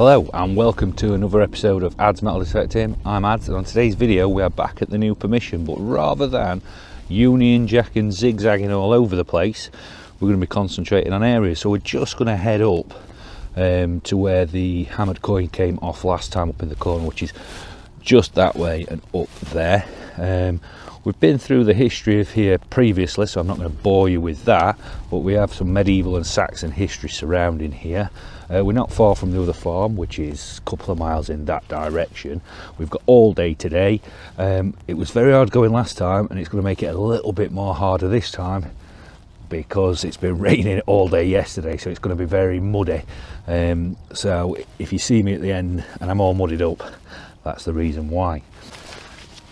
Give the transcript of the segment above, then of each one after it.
Hello and welcome to another episode of Ad's Metal Detecting. I'm Ad, and on today's video we are back at the new permission, but rather than union jacking, zigzagging all over the place, we're going to be concentrating on areas. So we're just going to head up to where the hammered coin came off last time, up in the corner, which is just that way and up there. We've been through the history of here previously, so I'm not going to bore you with that, but we have some medieval and Saxon history surrounding here. We're not far from the other farm, which is a couple of miles in that direction. We've got all day today. It was very hard going last time, and it's going to make it a little bit more harder this time because it's been raining all day yesterday, so it's going to be very muddy. So if you see me at the end and I'm all muddied up, that's the reason why.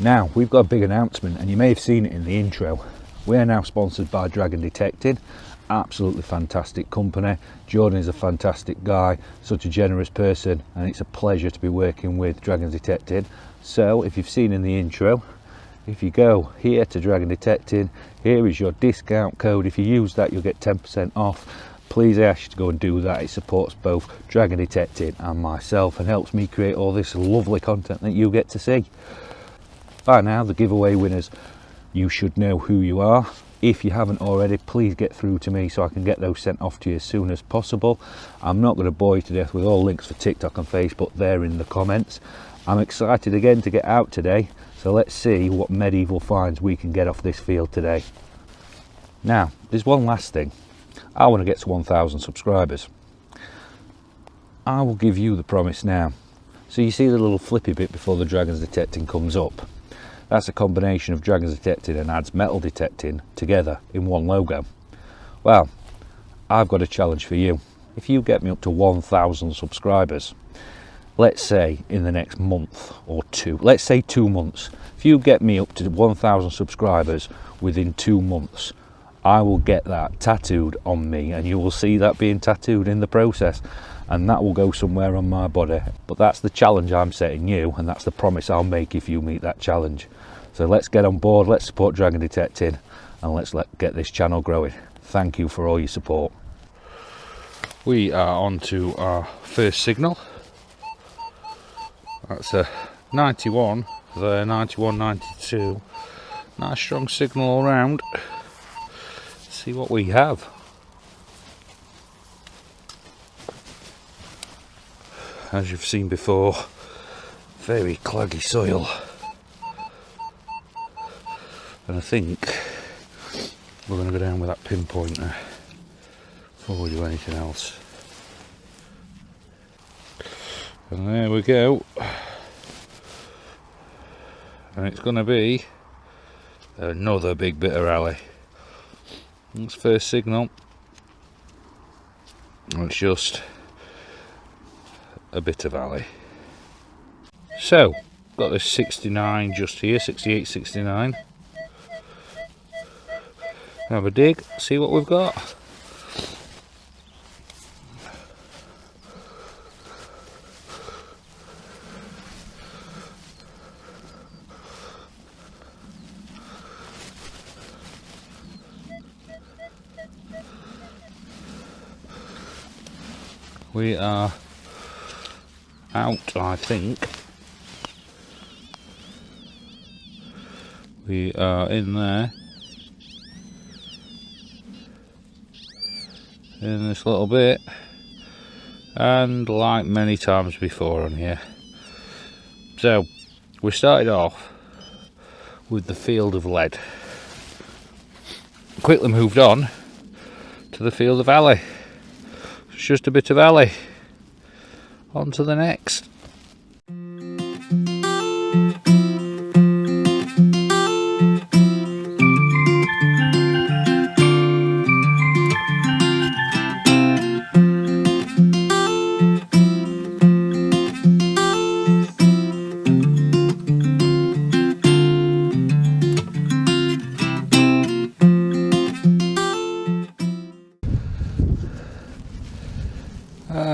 Now, we've got a big announcement, and you may have seen it in the intro. We are now sponsored by Dragon Detecting. Absolutely fantastic company. Jordan is a fantastic guy, such a generous person, and it's a pleasure to be working with Dragon Detecting. So if you've seen in the intro, if you go here to Dragon Detecting, here is your discount code. If you use that, you'll get 10% off. Please, I ask you to go and do that. It supports both Dragon Detecting and myself and helps me create all this lovely content that you get to see. By now, the giveaway winners, you should know who you are. If you haven't already, please get through to me so I can get those sent off to you as soon as possible. I'm not going to bore you to death with all links for TikTok and Facebook there in the comments. I'm excited again to get out today, so let's see what medieval finds we can get off this field today. Now, there's one last thing. I want to get to 1,000 subscribers. I will give you the promise now. So you see the little flippy bit before the Dragon's Detecting comes up? That's a combination of Dragon's Detecting and Ad's Metal Detecting together in one logo. Well, I've got a challenge for you. If you get me up to 1,000 subscribers, let's say in the next month or two, let's say 2 months. If you get me up to 1,000 subscribers within 2 months, I will get that tattooed on me, and you will see that being tattooed in the process, and that will go somewhere on my body. But that's the challenge I'm setting you, and that's the promise I'll make if you meet that challenge. So let's get on board, let's support Dragon Detecting, and let's get this channel growing. Thank you for all your support. We are on to our first signal. That's a 91 there, 91, 92. Nice strong signal all round. Let's see what we have. As you've seen before, very claggy soil. And I think we're going to go down with that pinpointer before we do anything else. And there we go. And it's going to be another big bit of rally. That's first signal. It's just a bit of alley. So, got this 69 just here, 68, 69. Have a dig, see what we've got. We are out, I think. We are in there, in this little bit, and like many times before on here. So we started off with the field of lead, quickly moved on to the field of alley. It's just a bit of alley. On to the next.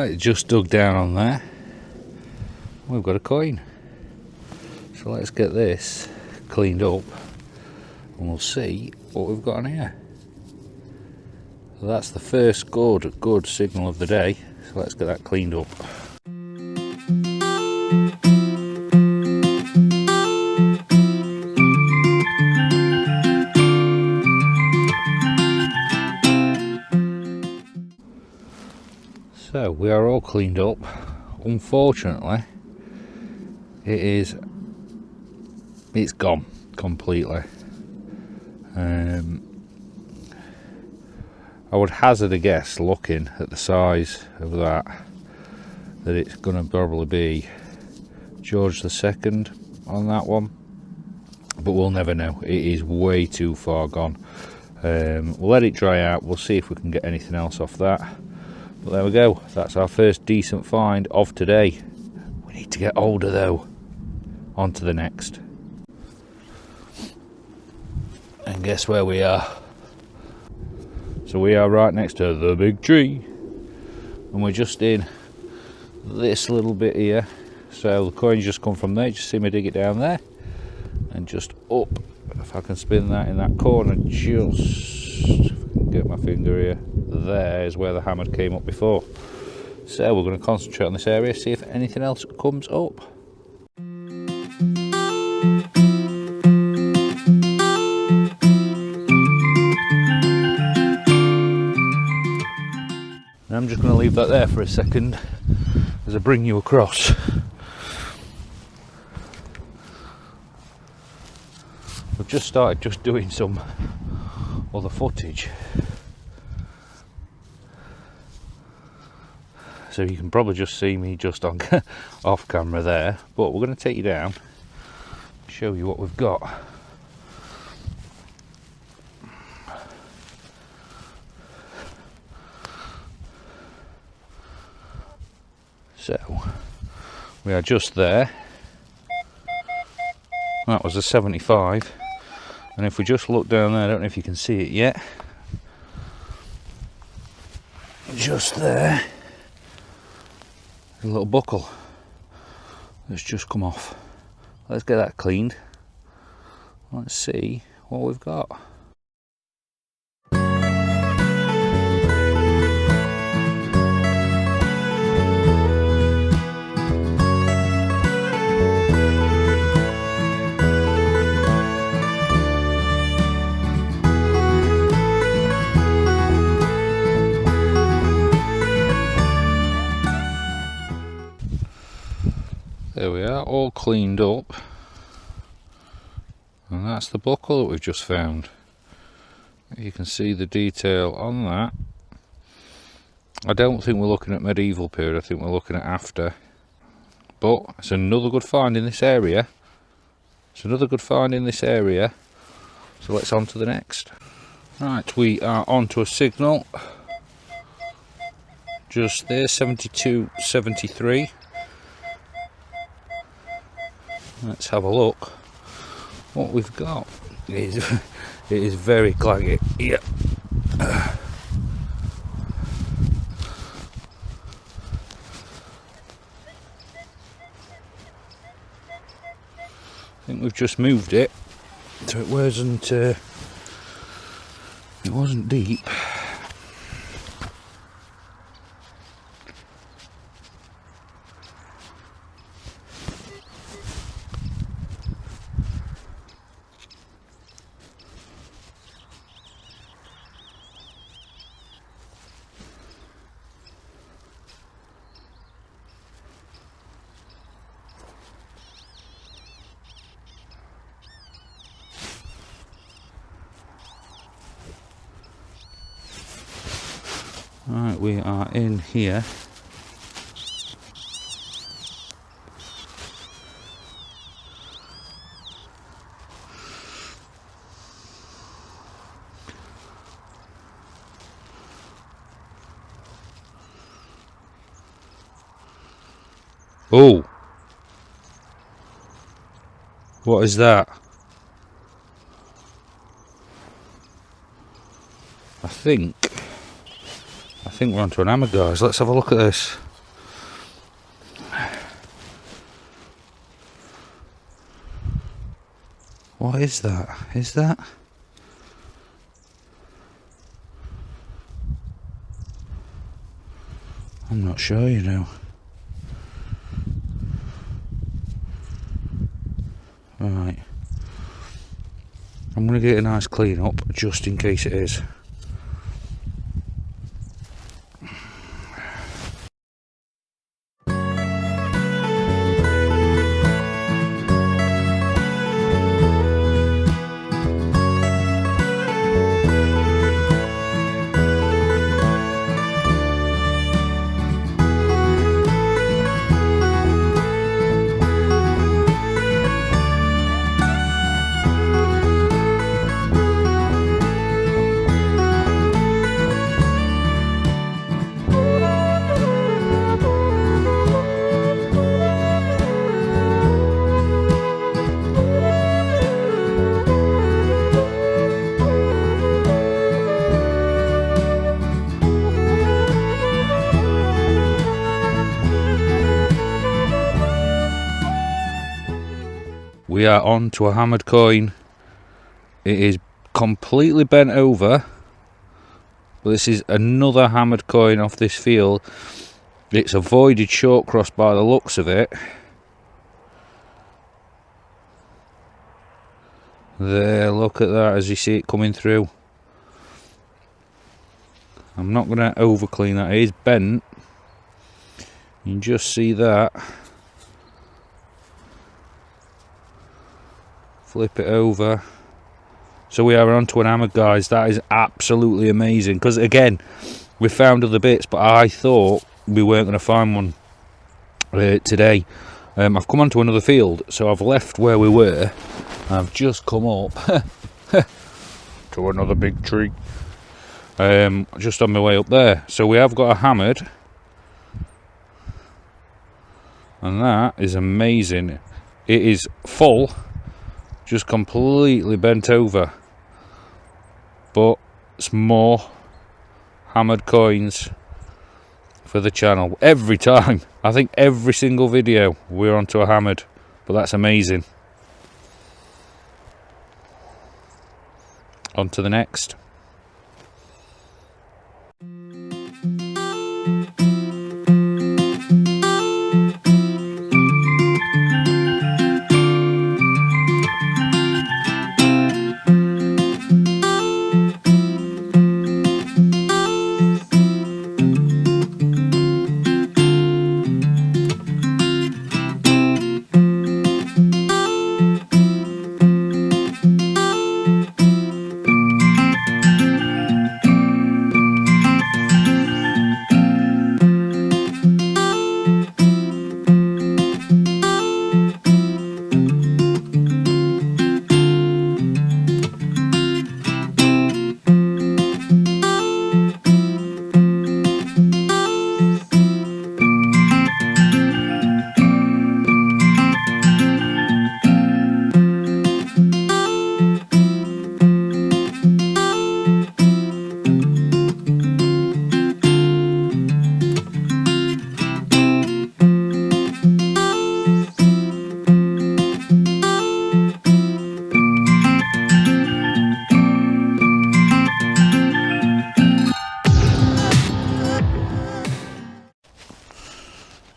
It just dug down on there. We've got a coin. So let's get this cleaned up and we'll see what we've got on here. So that's the first good signal of the day. So let's get that cleaned up. we are all cleaned up. Unfortunately, it's gone completely. I would hazard a guess, looking at the size of that it's going to probably be George II on that one, but we'll never know. It is way too far gone. We'll let it dry out, we'll see if we can get anything else off that. But there we go, that's our first decent find of today. We need to get older though. On to the next. And guess where we are? So we are right next to the big tree, and we're just in this little bit here. So the coins just come from there, just see me dig it down there and just up. If I can spin that in that corner, just if I can get my finger here, there is where the hammer came up before. So we're going to concentrate on this area, see if anything else comes up. And I'm just going to leave that there for a second as I bring you across. We've just started doing some other footage, so you can probably just see me just on off camera there, but we're going to take you down, show you what we've got. So we are just there. That was a 75. And if we just look down there, I don't know if you can see it yet, just there, a little buckle that's just come off. Let's get that cleaned. Let's see what we've got. There we are, all cleaned up, and that's the buckle that we've just found. You can see the detail on that. I don't think we're looking at medieval period, I think we're looking at after, but it's another good find in this area. So let's on to the next. Right, we are on to a signal just there, 7273. Let's have a look what we've got. It is very claggy. Yeah. I think we've just moved it so it wasn't deep. Right, we are in here. Oh, what is that? I think we're onto an hammer, guys. Let's have a look at this. What is that? Is that? I'm not sure, you know. Right. I'm going to get a nice clean up just in case it is. we are on to a hammered coin. It is completely bent over, but this is another hammered coin off this field. It's a voided short cross by the looks of it. There, look at that as you see it coming through. I'm not going to over clean that, it is bent. You can just see that. Flip it over. So we are onto an hammered, guys. That is absolutely amazing, because again, we found other bits, but I thought we weren't going to find one today. I've come onto another field, so I've left where we were. I've just come up to another big tree, just on my way up there. So we have got a hammered, and that is amazing. It is full, just completely bent over, but it's more hammered coins for the channel. Every time, I think every single video we're onto a hammered, but that's amazing. On to the next.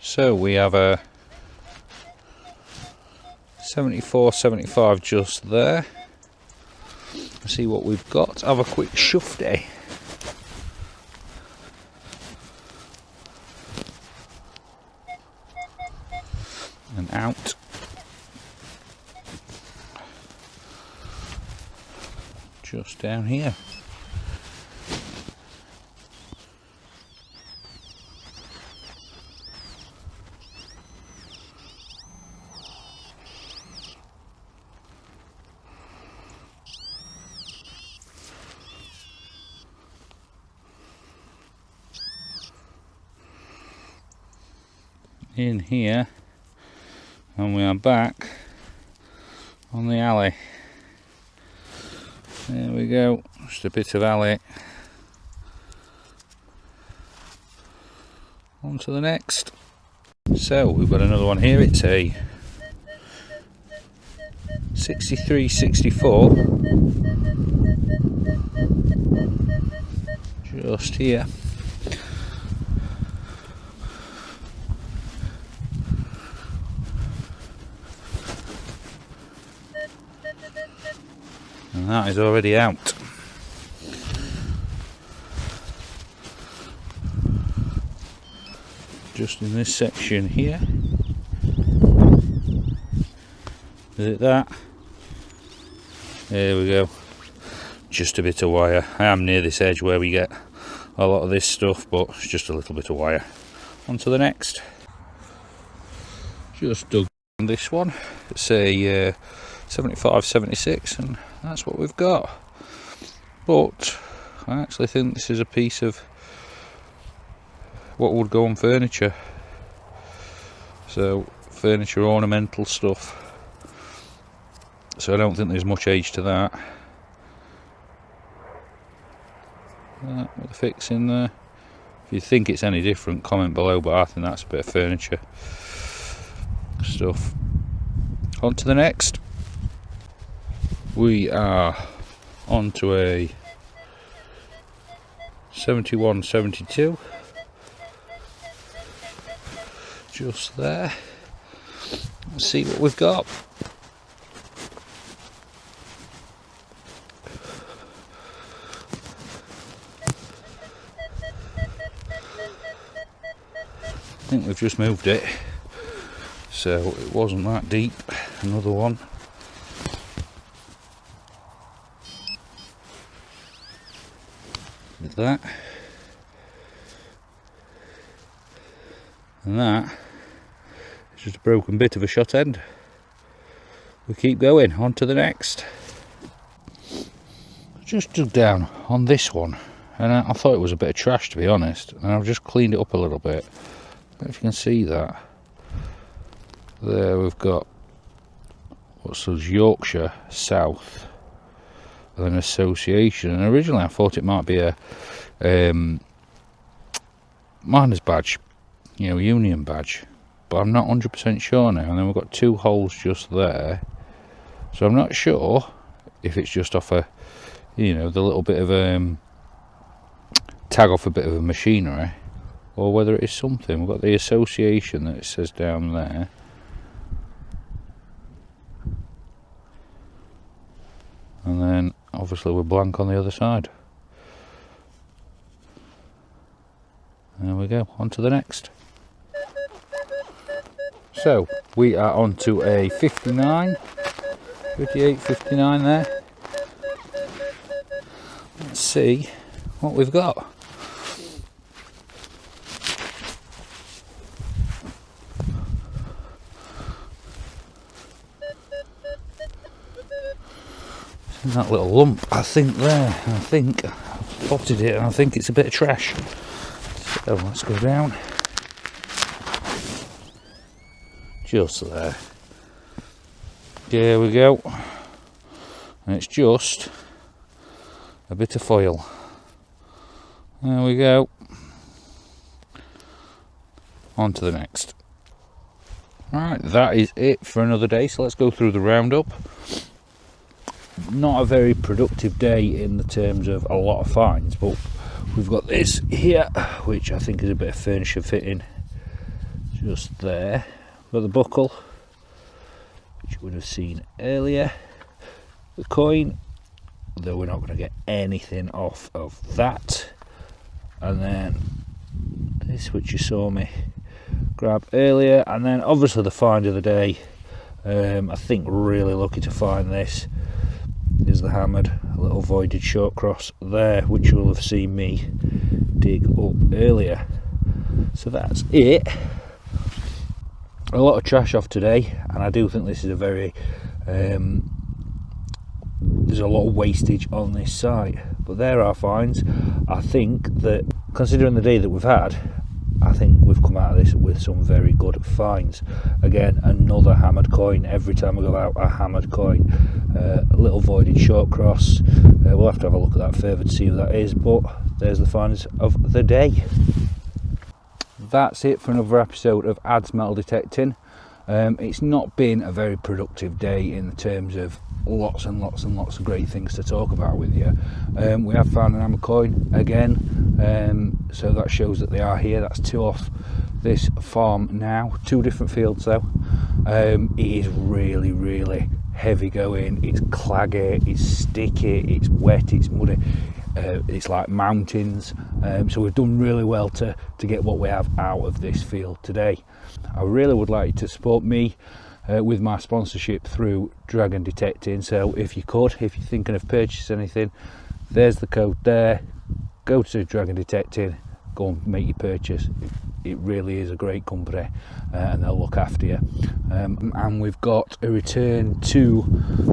So we have a 74-75 just there. Let's see what we've got. Have a quick shufty. And out. Just down here. In here, and we are back on the alley. There we go, just a bit of alley. On to the next. So we've got another one here. It's a 63-64 just here. And that is already out. Just in this section here. Is it that? There we go. Just a bit of wire. I am near this edge where we get a lot of this stuff, but it's just a little bit of wire. On to the next. Just dug this one. It's a 75-76, and that's what we've got. But I actually think this is a piece of what would go on furniture. So furniture ornamental stuff. So I don't think there's much age to that. With the fix in there. If you think it's any different, comment below, but I think that's a bit of furniture stuff. On to the next. We are on to a 71-72, just there. Let's see what we've got. I think we've just moved it, so it wasn't that deep. Another one. With that. And that is just a broken bit of a shot end. We keep going, on to the next. Just dug down on this one, and I thought it was a bit of trash, to be honest, and I've just cleaned it up a little bit. I don't know if you can see that. There we've got what's those, Yorkshire South, with an association, and originally I thought it might be a miner's badge, you know, union badge, but I'm not 100% sure now. And then we've got two holes just there, so I'm not sure if it's just off a, you know, the little bit of tag off a bit of a machinery, or whether it is something. We've got the association that it says down there. And then obviously we're blank on the other side. There we go, on to the next. So we are on to a 59, 58, 59 there. Let's see what we've got. That little lump, I think there, I think I've spotted it, and I think it's a bit of trash. So let's go down. Just there. There we go. And it's just a bit of foil. There we go. On to the next. Alright, that is it for another day, so let's go through the roundup. Not a very productive day in the terms of a lot of finds, but we've got this here, which I think is a bit of furniture fitting just there. We've got the buckle, which you would have seen earlier, the coin, though we're not going to get anything off of that, and then this, which you saw me grab earlier, and then obviously the find of the day. I think really lucky to find this. Is the hammered, a little voided short cross there, which you'll have seen me dig up earlier. So that's it. A lot of trash off today, and I do think this is a very there's a lot of wastage on this site, but there are finds. I think that, considering the day that we've had, I think we've come out of this with some very good finds. Again, another hammered coin. Every time I go out, a hammered coin. A little voided short cross. We'll have to have a look at that further to see who that is, but there's the finds of the day. That's it for another episode of Ad's Metal Detecting. It's not been a very productive day in terms of lots and lots and lots of great things to talk about with you. We have found an hammered coin again, so that shows that they are here. That's two off this farm now, two different fields though. It is really, really heavy going. It's claggy, it's sticky, it's wet, it's muddy. It's like mountains, so we've done really well to get what we have out of this field today. I really would like you to support me with my sponsorship through Dragon Detecting, so if you're thinking of purchasing anything, there's the code there. Go to Dragon Detecting, go and make your purchase. It really is a great company, and they'll look after you. And we've got a return to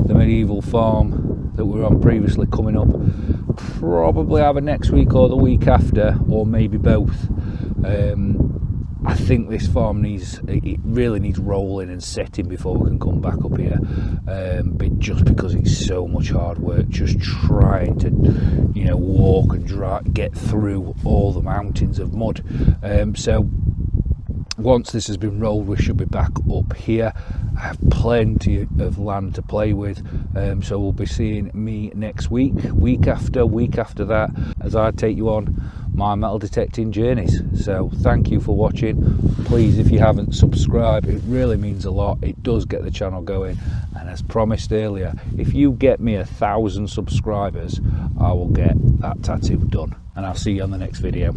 the medieval farm that we were on previously coming up, probably either next week or the week after, or maybe both. I think this farm really needs rolling and setting before we can come back up here, but just because it's so much hard work just trying to, you know, walk and get through all the mountains of mud. So once this has been rolled, we should be back up here, I have plenty of land to play with, so we'll be seeing me next week, week after that, as I take you on my metal detecting journeys. So thank you for watching. Please, if you haven't, subscribe. It really means a lot. It does get the channel going, and as promised earlier, if you get me 1,000 subscribers, I will get that tattoo done, and I'll see you on the next video.